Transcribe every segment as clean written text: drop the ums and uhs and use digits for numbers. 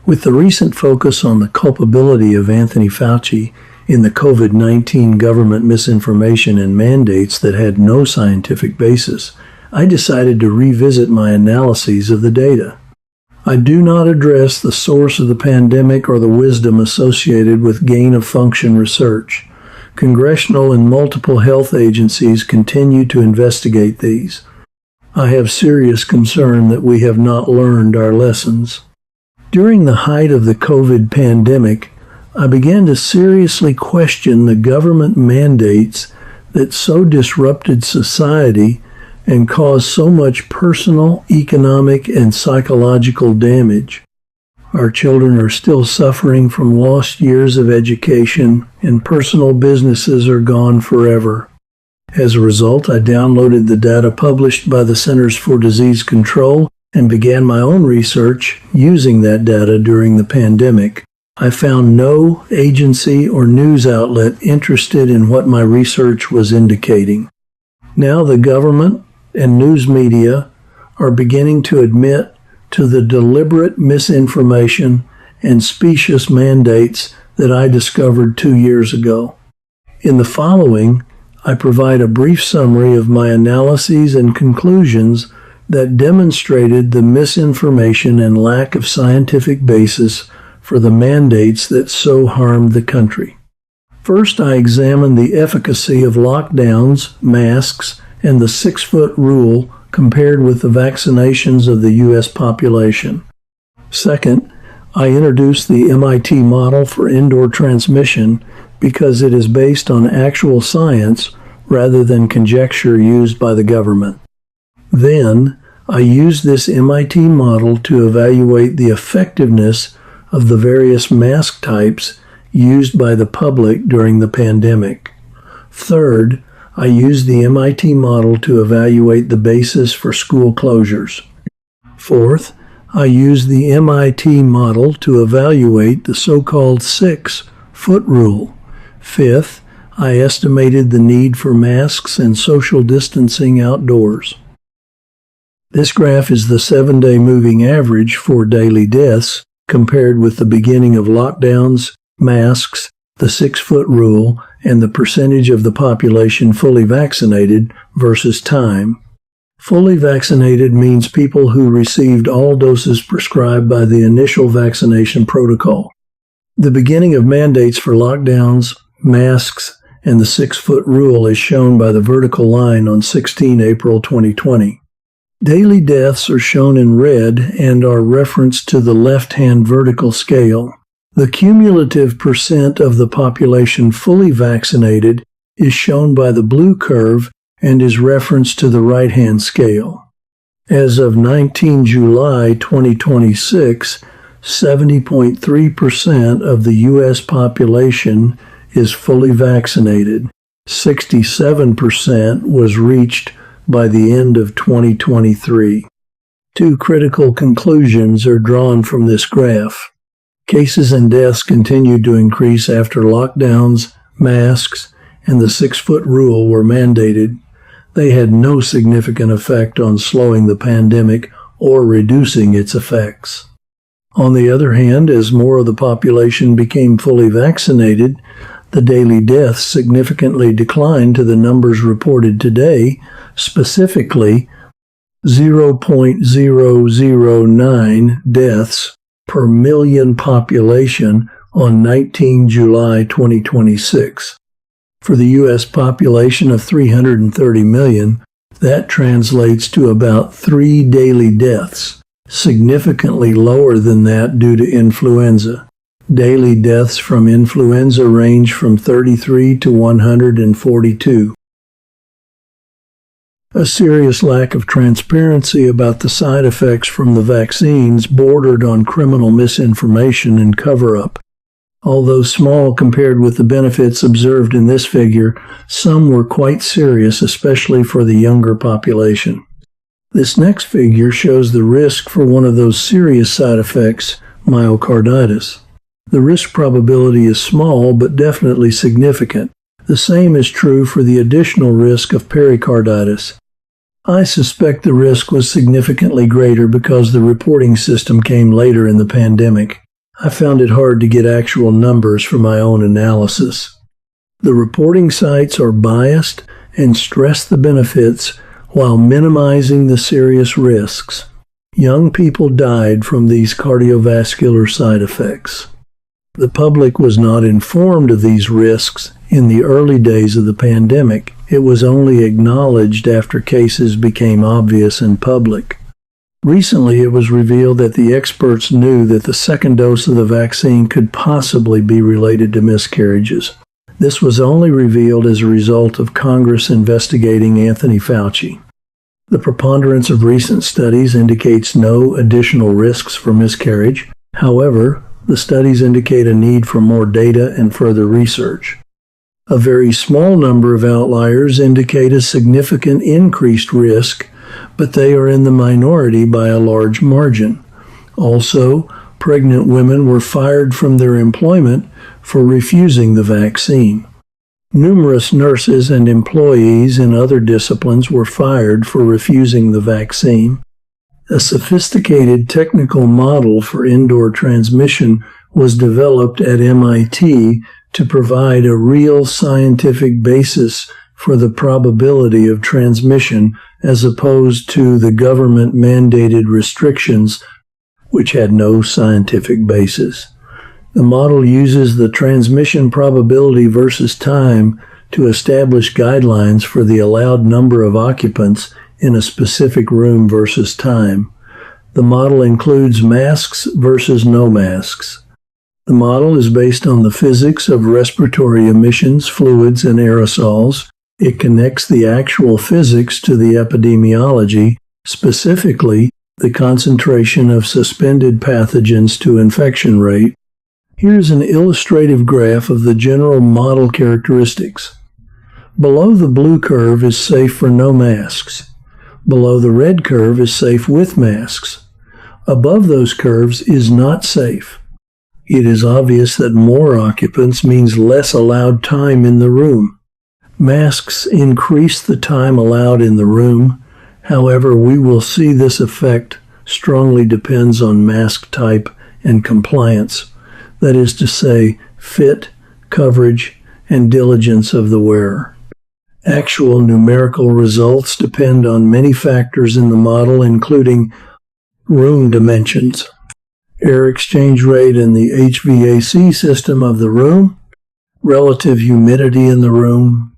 With the recent focus on the culpability of Anthony Fauci in the COVID-19 government misinformation and mandates that had no scientific basis, I decided to revisit my analyses of the data. I do not address the source of the pandemic or the wisdom associated with gain-of-function research. Congressional and multiple health agencies continue to investigate these. I have serious concern that we have not learned our lessons. During the height of the COVID pandemic, I began to seriously question the government mandates that so disrupted society and caused so much personal, economic, and psychological damage. Our children are still suffering from lost years of education, and personal businesses are gone forever. As a result, I downloaded the data published by the Centers for Disease Control and began my own research using that data during the pandemic. I found no agency or news outlet interested in what my research was indicating. Now the government and news media are beginning to admit to the deliberate misinformation and specious mandates that I discovered 2 years ago. In the following, I provide a brief summary of my analyses and conclusions that demonstrated the misinformation and lack of scientific basis for the mandates that so harmed the country. First, I examined the efficacy of lockdowns, masks, and the 6-foot rule compared with the vaccinations of the U.S. population. Second, I introduced the MIT model for indoor transmission because it is based on actual science rather than conjecture used by the government. Then, I used this MIT model to evaluate the effectiveness of the various mask types used by the public during the pandemic. Third, I used the MIT model to evaluate the basis for school closures. Fourth, I used the MIT model to evaluate the so-called 6-foot rule. Fifth, I estimated the need for masks and social distancing outdoors. This graph is the 7-day moving average for daily deaths compared with the beginning of lockdowns, masks, the 6-foot rule, and the percentage of the population fully vaccinated versus time. Fully vaccinated means people who received all doses prescribed by the initial vaccination protocol. The beginning of mandates for lockdowns, masks, and the 6-foot rule is shown by the vertical line on 16 April 2020. Daily deaths are shown in red and are referenced to the left-hand vertical scale. The cumulative percent of the population fully vaccinated is shown by the blue curve and is referenced to the right-hand scale. As of 19 July 2026, 70.3% of the U.S. population is fully vaccinated. 67% was reached by the end of 2023. Two critical conclusions are drawn from this graph. Cases and deaths continued to increase after lockdowns, masks, and the 6-foot rule were mandated. They had no significant effect on slowing the pandemic or reducing its effects. On the other hand, as more of the population became fully vaccinated, the daily deaths significantly declined to the numbers reported today, specifically 0.009 deaths per million population on 19 July 2026. For the U.S. population of 330 million, that translates to about 3 daily deaths, significantly lower than that due to influenza. Daily deaths from influenza range from 33 to 142. A serious lack of transparency about the side effects from the vaccines bordered on criminal misinformation and cover-up. Although small compared with the benefits observed in this figure, some were quite serious, especially for the younger population. This next figure shows the risk for one of those serious side effects, myocarditis. The risk probability is small but definitely significant. The same is true for the additional risk of pericarditis. I suspect the risk was significantly greater because the reporting system came later in the pandemic. I found it hard to get actual numbers for my own analysis. The reporting sites are biased and stress the benefits while minimizing the serious risks. Young people died from these cardiovascular side effects. The public was not informed of these risks in the early days of the pandemic. It was only acknowledged after cases became obvious in public. Recently, it was revealed that the experts knew that the second dose of the vaccine could possibly be related to miscarriages. This was only revealed as a result of Congress investigating Anthony Fauci. The preponderance of recent studies indicates no additional risks for miscarriage. However, the studies indicate a need for more data and further research. A very small number of outliers indicate a significant increased risk, but they are in the minority by a large margin. Also, pregnant women were fired from their employment for refusing the vaccine. Numerous nurses and employees in other disciplines were fired for refusing the vaccine. A sophisticated technical model for indoor transmission was developed at MIT to provide a real scientific basis for the probability of transmission as opposed to the government-mandated restrictions which had no scientific basis. The model uses the transmission probability versus time to establish guidelines for the allowed number of occupants in a specific room versus time. The model includes masks versus no masks. The model is based on the physics of respiratory emissions, fluids, and aerosols. It connects the actual physics to the epidemiology, specifically the concentration of suspended pathogens to infection rate. Here's an illustrative graph of the general model characteristics. Below the blue curve is safe for no masks. Below the red curve is safe with masks. Above those curves is not safe. It is obvious that more occupants means less allowed time in the room. Masks increase the time allowed in the room. However, we will see this effect strongly depends on mask type and compliance. That is to say, fit, coverage, and diligence of the wearer. Actual numerical results depend on many factors in the model, including room dimensions, air exchange rate in the HVAC system of the room, relative humidity in the room,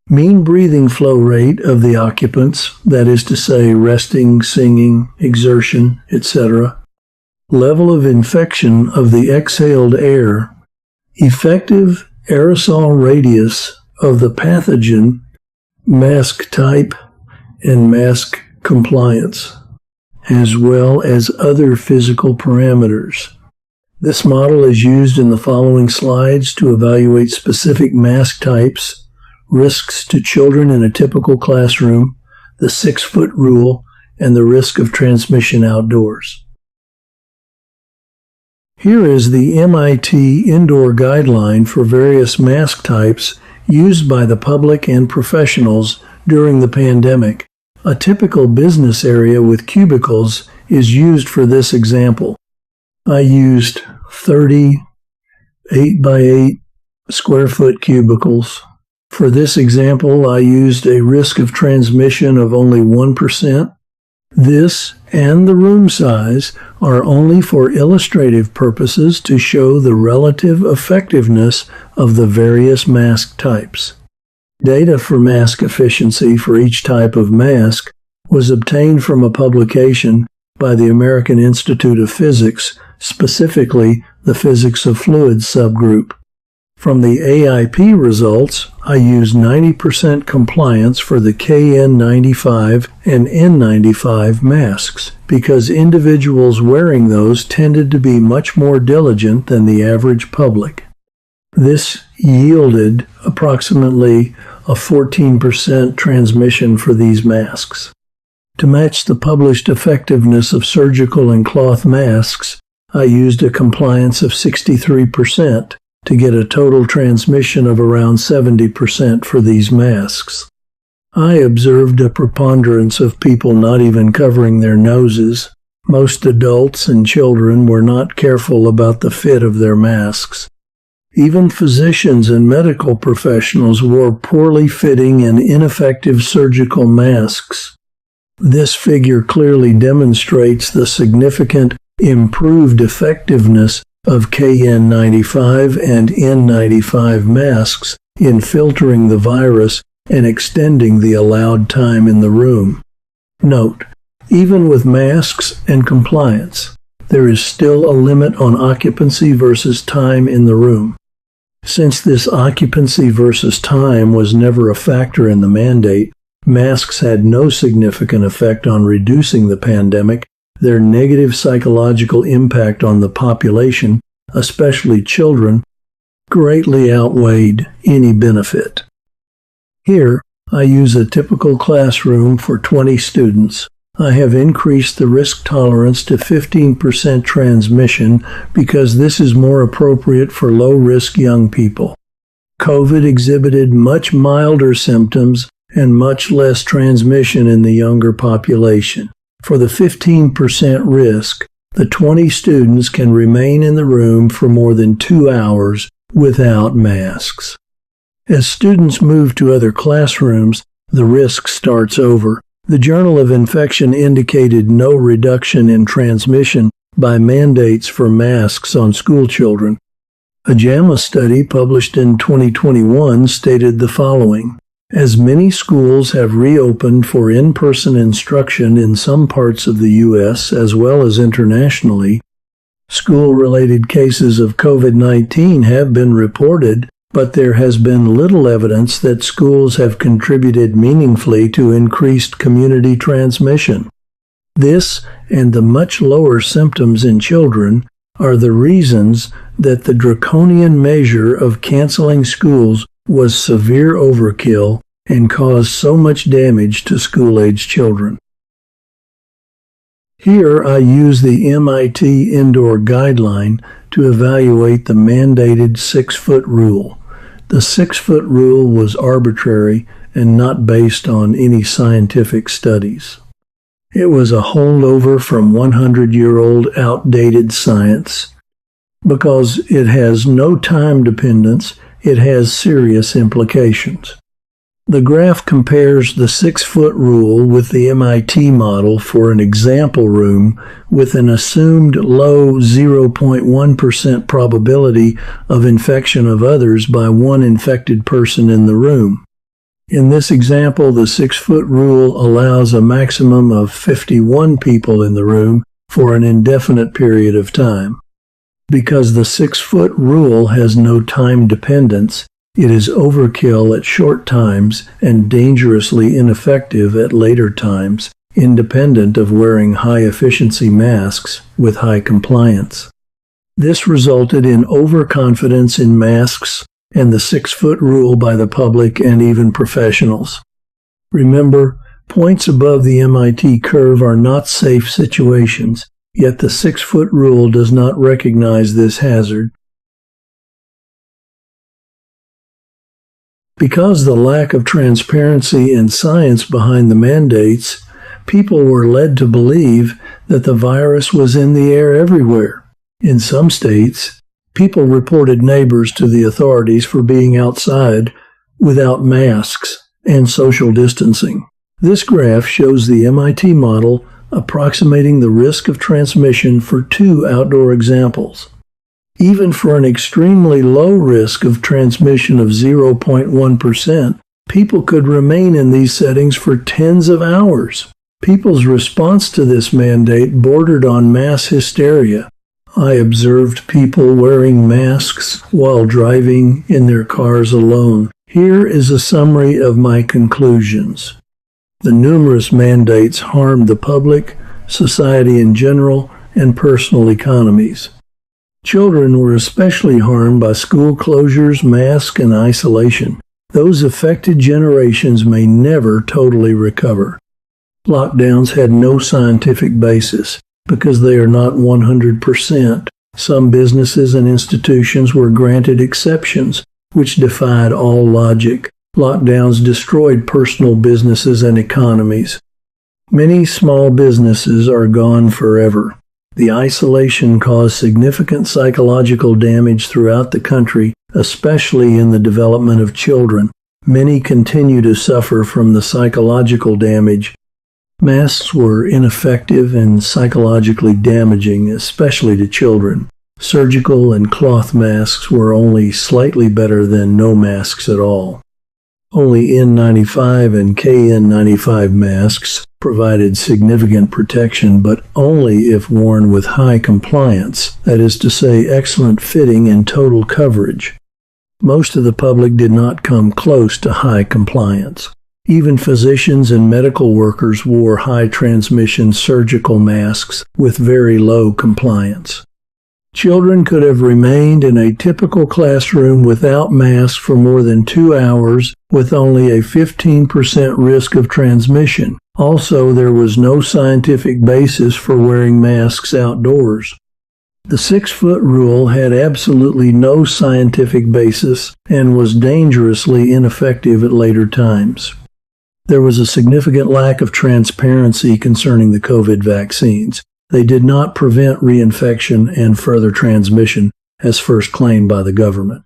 mean breathing flow rate of the occupants, that is to say, resting, singing, exertion, etc., level of infection of the exhaled air, effective aerosol radius of the pathogen, mask type, and mask compliance, as well as other physical parameters. This model is used in the following slides to evaluate specific mask types, risks to children in a typical classroom, the 6-foot rule, and the risk of transmission outdoors. Here is the MIT indoor guideline for various mask types used by the public and professionals during the pandemic. A typical business area with cubicles is used for this example. I used 30 8x8 square foot cubicles. For this example, I used a risk of transmission of only 1%. This and the room size are only for illustrative purposes to show the relative effectiveness of the various mask types. Data for mask efficiency for each type of mask was obtained from a publication by the American Institute of Physics, specifically the Physics of Fluids subgroup. From the AIP results, I used 90% compliance for the KN95 and N95 masks because individuals wearing those tended to be much more diligent than the average public. This yielded approximately a 14% transmission for these masks. To match the published effectiveness of surgical and cloth masks, I used a compliance of 63%. To get a total transmission of around 70% for these masks. I observed a preponderance of people not even covering their noses. Most adults and children were not careful about the fit of their masks. Even physicians and medical professionals wore poorly fitting and ineffective surgical masks. This figure clearly demonstrates the significant improved effectiveness of KN95 and N95 masks in filtering the virus and extending the allowed time in the room. Note, even with masks and compliance, there is still a limit on occupancy versus time in the room. Since this occupancy versus time was never a factor in the mandate, masks had no significant effect on reducing the pandemic. Their negative psychological impact on the population, especially children, greatly outweighed any benefit. Here, I use a typical classroom for 20 students. I have increased the risk tolerance to 15% transmission because this is more appropriate for low-risk young people. COVID exhibited much milder symptoms and much less transmission in the younger population. For the 15% risk, the 20 students can remain in the room for more than 2 hours without masks. As students move to other classrooms, the risk starts over. The Journal of Infection indicated no reduction in transmission by mandates for masks on school children. A JAMA study published in 2021 stated the following: as many schools have reopened for in-person instruction in some parts of the U.S. as well as internationally, school-related cases of COVID-19 have been reported, but there has been little evidence that schools have contributed meaningfully to increased community transmission. This and the much lower symptoms in children are the reasons that the draconian measure of canceling schools was severe overkill and caused so much damage to school-age children. Here I use the MIT Indoor Guideline to evaluate the mandated 6-foot rule. The 6-foot rule was arbitrary and not based on any scientific studies. It was a holdover from 100-year-old outdated science. Because it has no time dependence, it has serious implications. The graph compares the 6-foot rule with the MIT model for an example room with an assumed low 0.1% probability of infection of others by one infected person in the room. In this example, the 6-foot rule allows a maximum of 51 people in the room for an indefinite period of time. Because the 6-foot rule has no time dependence, it is overkill at short times and dangerously ineffective at later times, independent of wearing high-efficiency masks with high compliance. This resulted in overconfidence in masks and the 6-foot rule by the public and even professionals. Remember, points above the MIT curve are not safe situations, yet the 6-foot rule does not recognize this hazard. Because the lack of transparency and science behind the mandates, people were led to believe that the virus was in the air everywhere. In some states, people reported neighbors to the authorities for being outside without masks and social distancing. This graph shows the MIT model approximating the risk of transmission for 2 outdoor examples. Even for an extremely low risk of transmission of 0.1%, people could remain in these settings for tens of hours. People's response to this mandate bordered on mass hysteria. I observed people wearing masks while driving in their cars alone. Here is a summary of my conclusions. The numerous mandates harmed the public, society in general, and personal economies. Children were especially harmed by school closures, masks, and isolation. Those affected generations may never totally recover. Lockdowns had no scientific basis because they are not 100%. Some businesses and institutions were granted exceptions, which defied all logic. Lockdowns destroyed personal businesses and economies. Many small businesses are gone forever. The isolation caused significant psychological damage throughout the country, especially in the development of children. Many continue to suffer from the psychological damage. Masks were ineffective and psychologically damaging, especially to children. Surgical and cloth masks were only slightly better than no masks at all. Only N95 and KN95 masks provided significant protection, but only if worn with high compliance, that is to say, excellent fitting and total coverage. Most of the public did not come close to high compliance. Even physicians and medical workers wore high-transmission surgical masks with very low compliance. Children could have remained in a typical classroom without masks for more than 2 hours, with only a 15% risk of transmission. Also, there was no scientific basis for wearing masks outdoors. The 6-foot rule had absolutely no scientific basis and was dangerously ineffective at later times. There was a significant lack of transparency concerning the COVID vaccines. They did not prevent reinfection and further transmission, as first claimed by the government.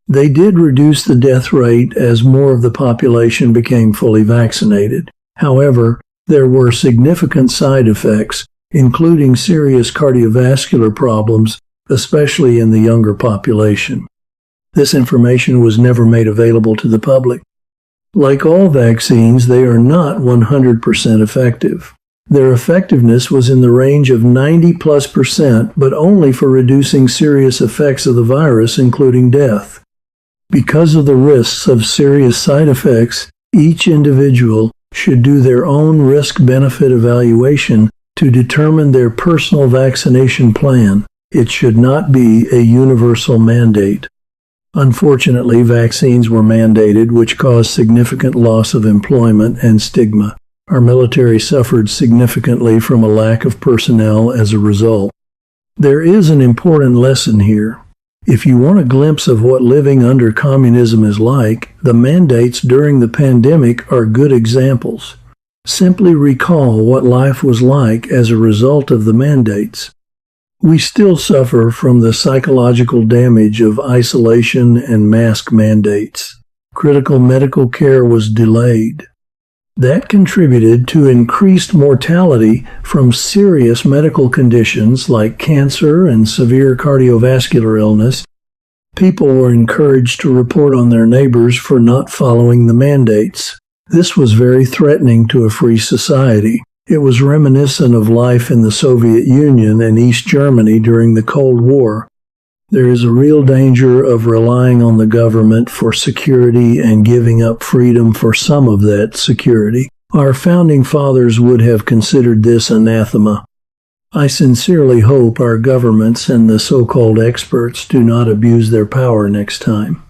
They did reduce the death rate as more of the population became fully vaccinated. However, there were significant side effects, including serious cardiovascular problems, especially in the younger population. This information was never made available to the public. Like all vaccines, they are not 100% effective. Their effectiveness was in the range of 90+%, but only for reducing serious effects of the virus, including death. Because of the risks of serious side effects, each individual should do their own risk-benefit evaluation to determine their personal vaccination plan. It should not be a universal mandate. Unfortunately, vaccines were mandated, which caused significant loss of employment and stigma. Our military suffered significantly from a lack of personnel as a result. There is an important lesson here. If you want a glimpse of what living under communism is like, the mandates during the pandemic are good examples. Simply recall what life was like as a result of the mandates. We still suffer from the psychological damage of isolation and mask mandates. Critical medical care was delayed. That contributed to increased mortality from serious medical conditions like cancer and severe cardiovascular illness. People were encouraged to report on their neighbors for not following the mandates. This was very threatening to a free society. It was reminiscent of life in the Soviet Union and East Germany during the Cold War. There is a real danger of relying on the government for security and giving up freedom for some of that security. Our founding fathers would have considered this anathema. I sincerely hope our governments and the so-called experts do not abuse their power next time.